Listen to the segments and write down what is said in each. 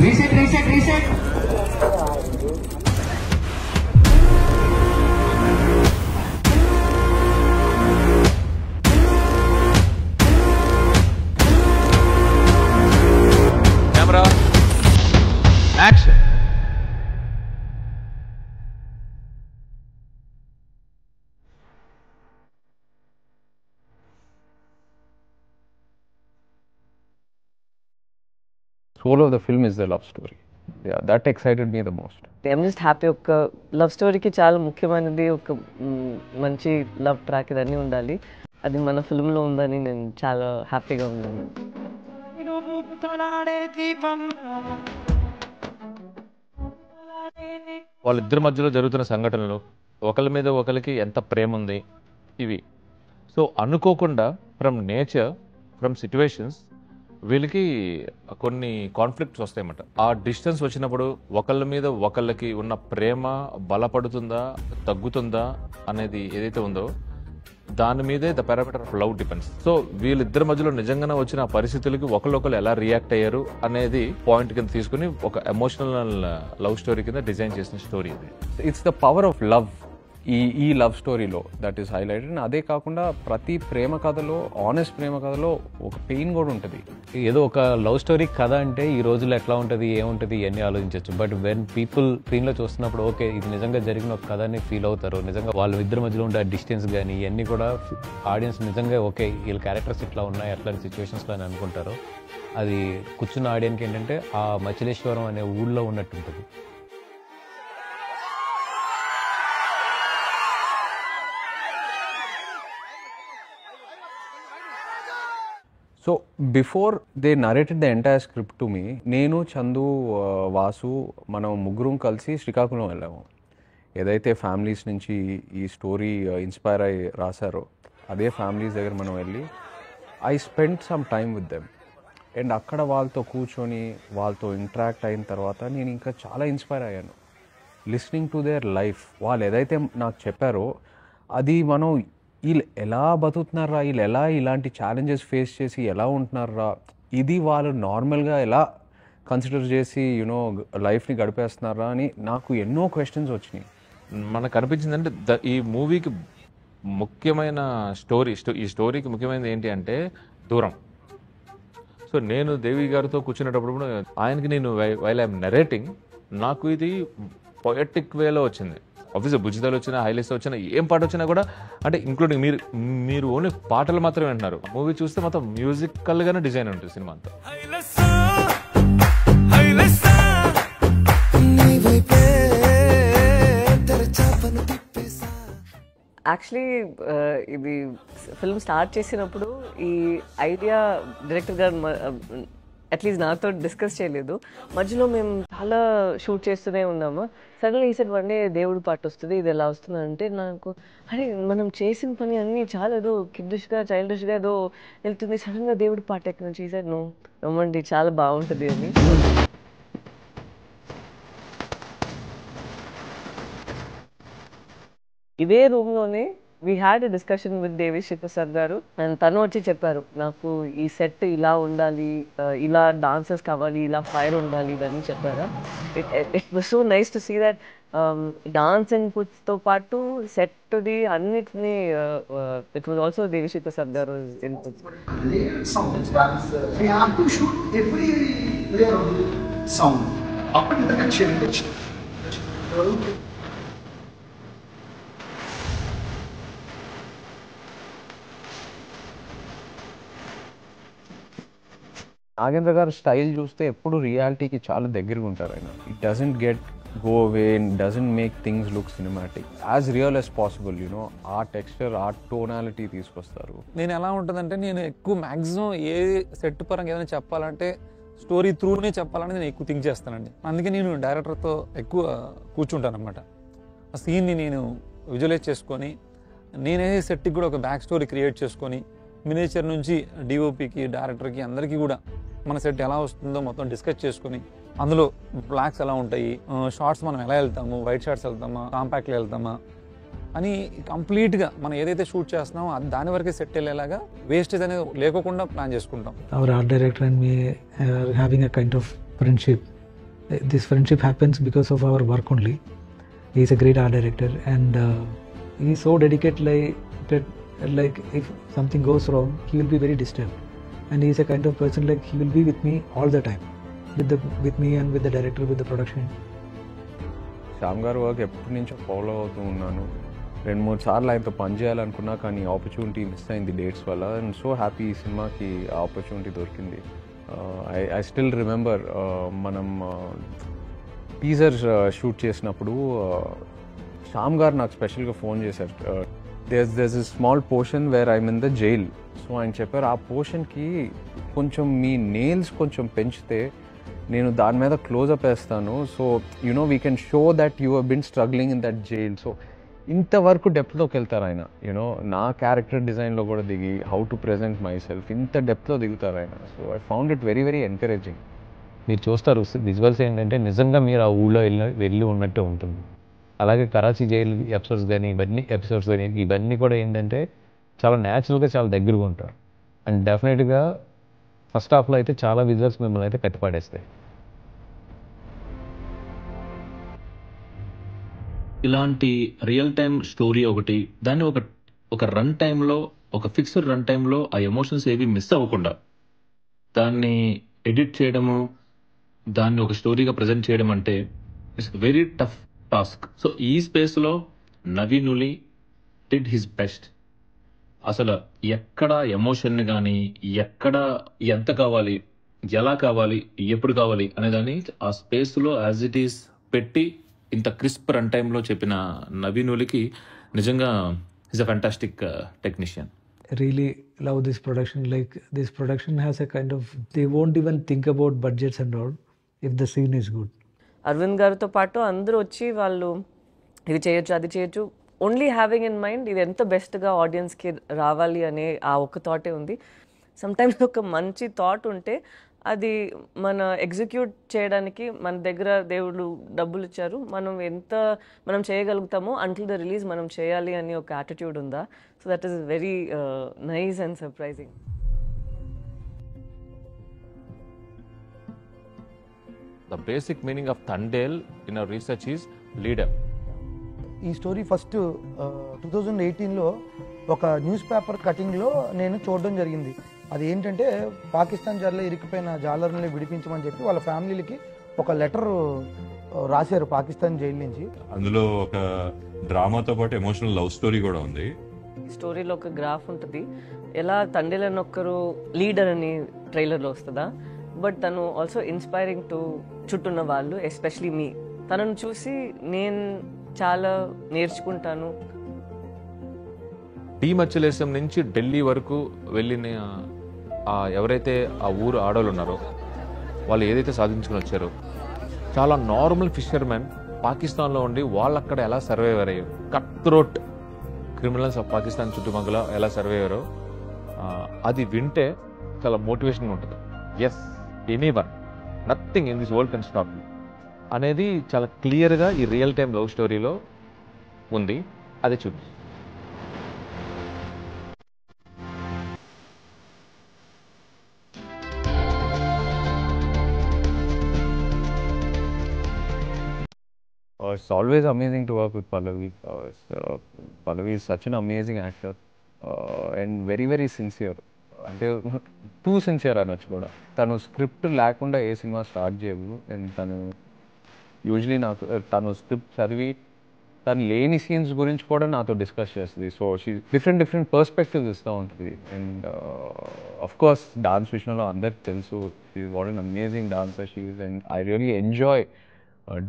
Reset reset reset camera action. Soul of the film is the love story. Yeah, that excited me the most. I'm just happy. ఒక love స్టోరీకి చాలా ముఖ్యమైనది ఒక మంచి love track ఇదన్నీ ఉండాలి. అది మన ఫిల్మ్లో ఉందని నేను చాలా హ్యాపీగా ఉన్నాను. వాళ్ళిద్దరి మధ్యలో జరుగుతున్న సంఘటనలు, ఒకరి మీద ఒకరికి ఎంత ప్రేమ ఉంది, ఇవి సో అనుకోకుండా ఫ్రమ్ నేచర్, ఫ్రమ్ సిచ్యువేషన్స్ వీళ్ళకి కొన్ని కాన్ఫ్లిక్ట్స్ వస్తాయన్నమాట. ఆ డిస్టెన్స్ వచ్చినప్పుడు ఒకళ్ళ మీద ఒకళ్ళకి ఉన్న ప్రేమ బలపడుతుందా తగ్గుతుందా అనేది ఏదైతే ఉందో దాని మీదే the parameter of love depends. So వీళ్ళిద్దరి మధ్యలో నిజంగానే వచ్చిన పరిస్థితులకి ఒకళ్ళొకళ్ళు ఎలా రియాక్ట్ అయ్యారు అనేది పాయింట్ కింద తీసుకుని ఒక ఎమోషనల్ లవ్ స్టోరీ కింద డిజైన్ చేసిన స్టోరీ ఇది. It's the power of love ఈ లవ్ స్టోరీలో దట్ ఈస్ హైలైటెడ్. అదే కాకుండా ప్రతి ప్రేమ కథలో, ఆనెస్ట్ ప్రేమ కథలో ఒక పెయిన్ కూడా ఉంటుంది. ఏదో ఒక లవ్ స్టోరీ కథ అంటే ఈ రోజుల్లో ఎట్లా ఉంటుంది, ఏముంటుంది ఇవన్నీ ఆలోచించవచ్చు. బట్ వెన్ పీపుల్ స్క్రీన్లో చూస్తున్నప్పుడు ఓకే ఇది నిజంగా జరిగిన ఒక కథని ఫీల్ అవుతారు. నిజంగా వాళ్ళ ఇద్దరి మధ్యలో ఉండే డిస్టెన్స్ కానీ ఇవన్నీ కూడా ఆడియన్స్ నిజంగా ఓకే వీళ్ళ క్యారెక్టర్స్ ఇట్లా ఉన్నాయి అట్లాంటి సిచ్యువేషన్స్లో అని అనుకుంటారు. అది కూర్చున్న ఆడియన్కి ఏంటంటే ఆ మచిలేశ్వరం అనే ఊళ్ళో ఉన్నట్టు ఉంటుంది. So before they narrated the entire script to me, నేను చందు, వాసు మనం ముగ్గురం కలిసి శ్రీకాకుళం వెళ్ళాము. ఏదైతే ఫ్యామిలీస్ నుంచి ఈ స్టోరీ ఇన్స్పైర్ అయ్యి రాశారో అదే ఫ్యామిలీస్ దగ్గర మనం వెళ్ళి I spend some time with them. And అక్కడ వాళ్ళతో కూర్చొని వాళ్ళతో ఇంటరాక్ట్ అయిన తర్వాత నేను ఇంకా చాలా ఇన్స్పైర్ అయ్యాను. లిస్నింగ్ టు దేర్ లైఫ్, వాళ్ళు ఏదైతే నాకు చెప్పారో అది మనం వీళ్ళు ఎలా బతుకుతున్నారా, వీళ్ళు ఎలా ఇలాంటి ఛాలెంజెస్ ఫేస్ చేసి ఎలా ఉంటున్నారా, ఇది వాళ్ళు నార్మల్గా ఎలా కన్సిడర్ చేసి యూనో లైఫ్ని గడిపేస్తున్నారా అని నాకు ఎన్నో క్వశ్చన్స్ వచ్చినాయి. మనకు అనిపించిందంటే ఈ మూవీకి ముఖ్యమైన ఈ స్టోరీకి ముఖ్యమైనది ఏంటి అంటే దూరం. సో నేను దేవి గారితో కూర్చునేటప్పుడు కూడా ఆయనకి నేను వైల్ ఐఎమ్ నరేటింగ్ నాకు ఇది పొయటిక్ వేలో వచ్చింది. ఆఫీస్ బుజ్జితలు వచ్చినా, హైలైట్స్ వచ్చినా, ఏం పాట వచ్చినా కూడా అంటే ఇంక్లూడింగ్ మీరు ఓన్లీ పాటలు మాత్రమే వింటున్నారు. మూవీ చూస్తే మొత్తం మ్యూజికల్గానే డిజైన్ ఉంటుంది సినిమా అంతా. యాక్చువల్లీ ఇది ఫిల్మ్ స్టార్ట్ చేసినప్పుడు ఈ ఐడియా డైరెక్టర్ గారు అట్లీస్ట్ నాతో డిస్కస్ చేయలేదు. మధ్యలో మేము చాలా షూట్ చేస్తూనే ఉన్నాము. సడన్గా ఈ సెట్ వన్ డే దేవుడి పాట వస్తుంది, ఇది ఎలా వస్తుంది అంటే నాకు అరే మనం చేసిన పని అన్నీ చాలా ఏదో కిడ్డిష్గా చైల్డిష్గా ఏదో వెళ్తుంది, సడన్గా దేవుడి పాట ఎక్కడి నుంచి ఈ సెట్ రమ్మండి చాలా బాగుంటుంది అని. ఇదే రూమ్లోనే we had a discussion with Devi Sri Prasad garu. And తను వచ్చి చెప్పారు నాకు ఈ సెట్ ఇలా ఉండాలి, ఇలా డాన్సర్స్ కావాలి, ఇలా ఫైర్ ఉండాలి ఇవన్నీ చెప్పారు. It was so nice to see that dance ఇన్పుట్స్తో పాటు సెట్ది అన్నిటినీ it was also Devi Sri Prasad garu inputs. Nagendra గారు స్టైల్ చూస్తే ఎప్పుడు రియాలిటీకి చాలా దగ్గరగా ఉంటారు ఆయన. It doesn't get go away and doesn't make things look cinematic, as real as possible. You know ఆ టెక్స్చర్, ఆ టోనాలిటీ తీసుకొస్తారు. నేను ఎలా ఉంటుందంటే నేను ఎక్కువ మ్యాక్సిమం ఏ సెట్ పరంగా ఏదైనా చెప్పాలంటే స్టోరీ త్రూనే చెప్పాలని నేను ఎక్కువ థింక్ చేస్తానండి. అందుకే నేను డైరెక్టర్తో ఎక్కువ కూర్చుంటాను అనమాట. ఆ సీన్ని నేను విజువలైజ్ చేసుకొని నేనే సెట్కి కూడా ఒక బ్యాక్ స్టోరీ క్రియేట్ చేసుకొని మినేచర్ నుంచి డిఓపికి, డైరెక్టర్కి అందరికీ కూడా మన సెట్ ఎలా వస్తుందో మొత్తం డిస్కస్ చేసుకొని అందులో బ్లాక్స్ ఎలా ఉంటాయి, షార్ట్స్ మనం ఎలా వెళ్తాము, వైట్ షార్ట్స్ వెళ్తామా, కాంపాక్ట్లో వెళ్తామా అని కంప్లీట్గా మనం ఏదైతే షూట్ చేస్తున్నామో దాని వరకే సెట్ వెళ్ళేలాగా వేస్టేజ్ అనేది లేకోకుండా ప్లాన్ చేసుకుంటాం. Our art director and me are having a kind of friendship. this friendship happens because of our work only. He is a great art director, and he is so dedicated. Like if something goes wrong, he will be very disturbed, and he is a kind of person like he will be with me all the time, with me and with the director, with the production. Shyam గారు work ఎప్పటి నుంచో follow అవుతూ ఉన్నాను. 2-3 సార్లు ఆయనతో పని చేయాలనుకున్నా, కానీ ఆపర్చునిటీ మిస్ అయింది డేట్స్ వల్ల. అండ్ సో హ్యాపీ ఈ సినిమాకి ఆపర్చునిటీ దొరికింది. ఐ స్టిల్ రిమెంబర్ మనం టీజర్ షూట్ చేసినప్పుడు శ్యామ్ గారు నాకు స్పెషల్గా ఫోన్ చేశారు. there's a small portion where I'm in the jail. So ఆయన చెప్పారు, ఆ పోర్షన్కి కొంచెం మీ నెయిల్స్ కొంచెం పెంచితే నేను దాని మీద క్లోజప్ వేస్తాను. So we can show that you have been struggling in that jail. So ఇంతవరకు డెప్త్లోకి వెళ్తారు ఆయన. నా క్యారెక్టర్ డిజైన్లో కూడా దిగి how to present myself ఇంత డెప్త్లో దిగుతారు ఆయన. So I found it very very encouraging. మీరు చూస్తారు విజువల్స్ ఏంటంటే నిజంగా మీరు ఆ ఊళ్ళో వెళ్ళి ఉన్నట్టే ఉంటుంది. అలాగే కరాచీ జైలు ఎపిసోడ్స్ కానీ ఎపిసోడ్స్ కానీ ఇవన్నీ కూడా ఏంటంటే చాలా న్యాచురల్గా చాలా దగ్గరగా ఉంటారు. అండ్ డెఫినెట్గా ఫస్ట్ హాఫ్లో అయితే చాలా విజువల్స్ మిమ్మల్ని అయితే కట్టిపడేస్తాయి. ఇలాంటి రియల్ టైమ్ స్టోరీ ఒకటి, దాన్ని ఒక రన్ టైంలో, ఒక ఫిక్స్డ్ రన్ టైంలో ఆ ఎమోషన్స్ ఏవి మిస్ అవ్వకుండా దాన్ని ఎడిట్ చేయడము, దాన్ని ఒక స్టోరీగా ప్రజెంట్ చేయడం అంటే it's very tough task. So ఈ స్పేస్లో నవీన్ ఉలి డిడ్ హిస్ బెస్ట్. అసలు ఎక్కడ ఎమోషన్ని కానీ, ఎక్కడ ఎంత కావాలి, ఎలా కావాలి, ఎప్పుడు కావాలి అనేదాన్ని ఆ స్పేస్లో యాజ్ ఇట్ ఈస్ పెట్టి ఇంత క్రిస్ప్ రన్ టైంలో చెప్పిన నవీన్ ఉలికి నిజంగా is a fantastic technician. Really love this production. Like this production has a kind of, they won't even think about budgets and all if the scene is good. Arvind గారితో పాటు అందరూ వచ్చి వాళ్ళు ఇది చేయొచ్చు, అది చేయొచ్చు, ఓన్లీ హ్యావింగ్ ఇన్ మైండ్ ఇది ఎంత బెస్ట్గా ఆడియన్స్కి రావాలి అనే ఆ ఒక్క థాటే ఉంది. సమ్టైమ్స్ ఒక మంచి థాట్ ఉంటే అది మన ఎగ్జిక్యూట్ చేయడానికి మన దగ్గర దేవుడు డబ్బులు ఇచ్చారు, మనం చేయగలుగుతామో అంటిల్ ద రిలీజ్ మనం చేయాలి అని ఒక యాటిట్యూడ్ ఉందా. So that is very nice and surprising. The basic meaning of Thandel in our research is leader. ఈ స్టోరీ ఫస్ట్ 2018లో ఒక న్యూస్ పేపర్ కటింగ్లో నేను చూడడం జరిగింది. అది ఏంటంటే పాకిస్తాన్ జైల్లో ఇరికిపోయిన జాలర్ని విడిపించమని చెప్పి వాళ్ళ ఫ్యామిలీలకి ఒక లెటర్ రాశారు పాకిస్తాన్ జైలు నుంచి. అందులో ఒక డ్రామాతో పాటు ఎమోషనల్ లవ్ స్టోరీ కూడా ఉంది. స్టోరీలో ఒక గ్రాఫ్ ఉంటుంది, ఎలా తండ్రిలో ఒక్కరు లీడర్ అని ట్రైలర్లో వస్తుందా, బట్ తను ఆల్సో ఇన్స్పైరింగ్ టు చుట్టూన్న వాళ్ళు, ఎస్పెషలీ మీ. తనను చూసి నేను చాలా నేర్చుకుంటాను. మచ్చలేశం నుంచి ఢిల్లీ వరకు వెళ్ళిన ఎవరైతే ఆ ఊరు ఆడవాళ్ళు ఉన్నారో వాళ్ళు ఏదైతే సాధించుకుని వచ్చారో, చాలా నార్మల్ ఫిషర్మెన్ పాకిస్తాన్లో ఉండి వాళ్ళు అక్కడ ఎలా సర్వైవర్ అయ్యారు, cut throat criminals of Pakistan చుట్టుపక్కల ఎలా సర్వైవరో అది వింటే చాలా మోటివేషన్గా ఉంటుంది. Yes, anyone, nothing in this world can stop అనేది చాలా క్లియర్గా ఈ రియల్ టైమ్ లవ్ స్టోరీలో ఉంది. అదే చూద్దాం. It's always amazing to work with Pallavi. Pallavi is such an amazing actor and very very sincere. అంటే టూ సిన్సియర్ అనొచ్చు కూడా. తను స్క్రిప్ట్ లేకుండా ఏ సినిమా స్టార్ట్ చేయదు. అండ్ తను యూజువలీ తను స్క్రిప్ట్ చదివి తను లేని సీన్స్ గురించి కూడా నాతో డిస్కస్ చేస్తుంది. సో షీ డిఫరెంట్ పర్స్పెక్టివ్స్ ఇస్తూ ఉంటుంది. అండ్ ఆఫ్ కోర్స్ డాన్స్ విషయంలో అందరికి తెలుసు, she what an amazing dancer she is. And I really enjoy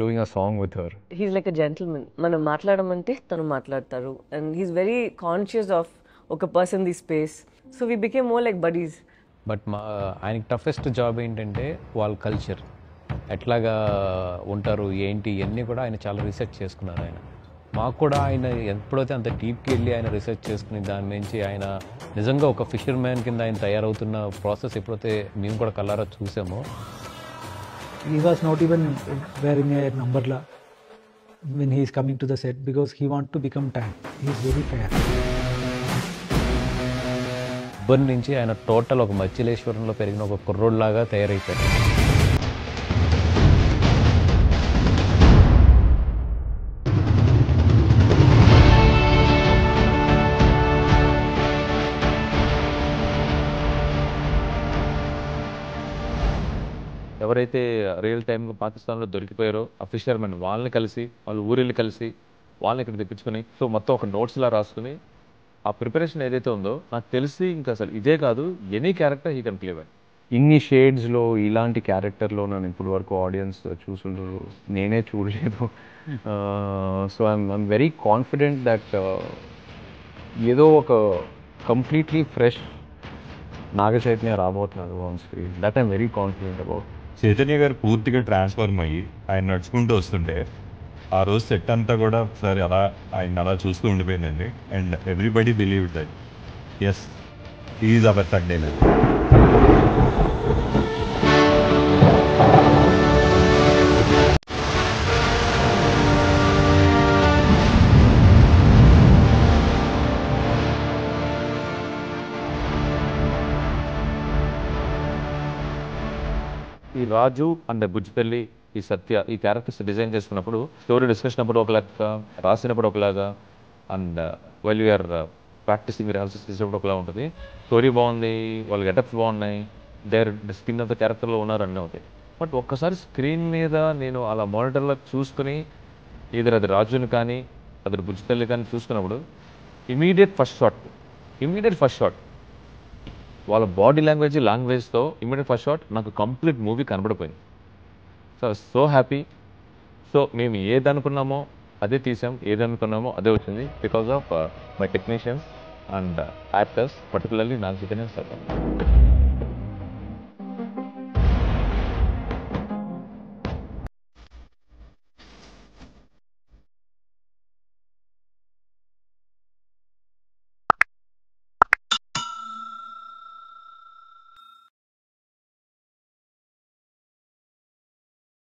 doing a song with her. He's like a gentleman. మనం మాట్లాడమంటే తను మాట్లాడతారు. And he's very conscious of ఒక person the space. So we became more like buddies. But ఆయనకి toughest job ఏంటంటే వాళ్ళ culture ఎట్లాగా ఉంటారు ఏంటి ఇవన్నీ కూడా ఆయన చాలా రీసెర్చ్ చేసుకున్నారు. ఆయన మాకు కూడా ఆయన ఎప్పుడైతే అంత డీప్కి వెళ్ళి ఆయన రీసెర్చ్ చేసుకుని దాని నుంచి ఆయన నిజంగా ఒక ఫిషర్ మ్యాన్ కింద ఆయన తయారవుతున్న ప్రాసెస్ ఎప్పుడైతే మేము కూడా కళ్ళారా చూసామో. He was not even wearing a numberla when he is coming to the set because he want to become tan. He is very fair. ఉబ్బర్ నుంచి ఆయన టోటల్ ఒక మచ్చిలేశ్వరంలో పెరిగిన ఒక కుర్రోడ్లాగా తయారైపోయాడు. ఎవరైతే రియల్ టైంగా పాకిస్తాన్లో దొరికిపోయారో ఆ ఫిషర్మెన్ వాళ్ళని కలిసి వాళ్ళు ఊరిల్ని కలిసి వాళ్ళని ఇక్కడ తెప్పించుకొని సో మొత్తం ఒక నోట్స్లా రాసుకుని ఆ ప్రిపరేషన్ ఏదైతే ఉందో నాకు తెలిసి ఇంకా అసలు ఇదే కాదు any character he can play well. ఇన్ని షేడ్స్లో ఇలాంటి క్యారెక్టర్లో నన్ను ఇప్పుడు వరకు ఆడియన్స్ చూసుంటారు, నేనే చూడలేదు. So I'm very confident that ఏదో ఒక కంప్లీట్లీ ఫ్రెష్ నాగ చైతన్య రాబోతున్నారు on screen. That I'm very confident about. Chaitanya గారు పూర్తిగా ట్రాన్స్ఫార్మ్ అయ్యి ఆయన నడుచుకుంటూ వస్తుంటే ఆ రోజు సెట్ అంతా కూడా ఒకసారి అలా ఆయన అలా చూస్తూ ఉండిపోయిందండి. And everybody believe that S is our Sunday man. ఈ రాజు అండ్ బుజ్జిపల్లి ఈ సత్య ఈ క్యారెక్టర్స్ డిజైన్ చేసుకున్నప్పుడు స్టోరీ డిస్కషన్ అప్పుడు ఒకలాగా, రాసినప్పుడు ఒకలాగా, and while you're practising rehearsals చేసినప్పుడు ఒకలా ఉంటుంది. స్టోరీ బాగుంది, వాళ్ళ గెటప్స్ బాగున్నాయి, దేర్ స్కిన్ ఆఫ్ ద క్యారెక్టర్లో ఉన్నారు అన్నీ అవుతాయి. బట్ ఒక్కసారి స్క్రీన్ మీద నేను అలా మానిటర్లో చూసుకుని ఇద్దరు అది రాజుని కానీ అతడు బుజ్జిపల్లి కానీ చూసుకున్నప్పుడు ఇమీడియట్ ఫస్ట్ షాట్ వాళ్ళ బాడీ లాంగ్వేజ్తో ఇమీడియట్ ఫస్ట్ షాట్ నాకు కంప్లీట్ మూవీ కనబడిపోయింది. So happy. సో మేము ఏదనుకున్నామో అదే తీసాం, ఏదనుకున్నామో అదే వచ్చింది because of my technicians and actors, particularly Naga Chaitanya sir.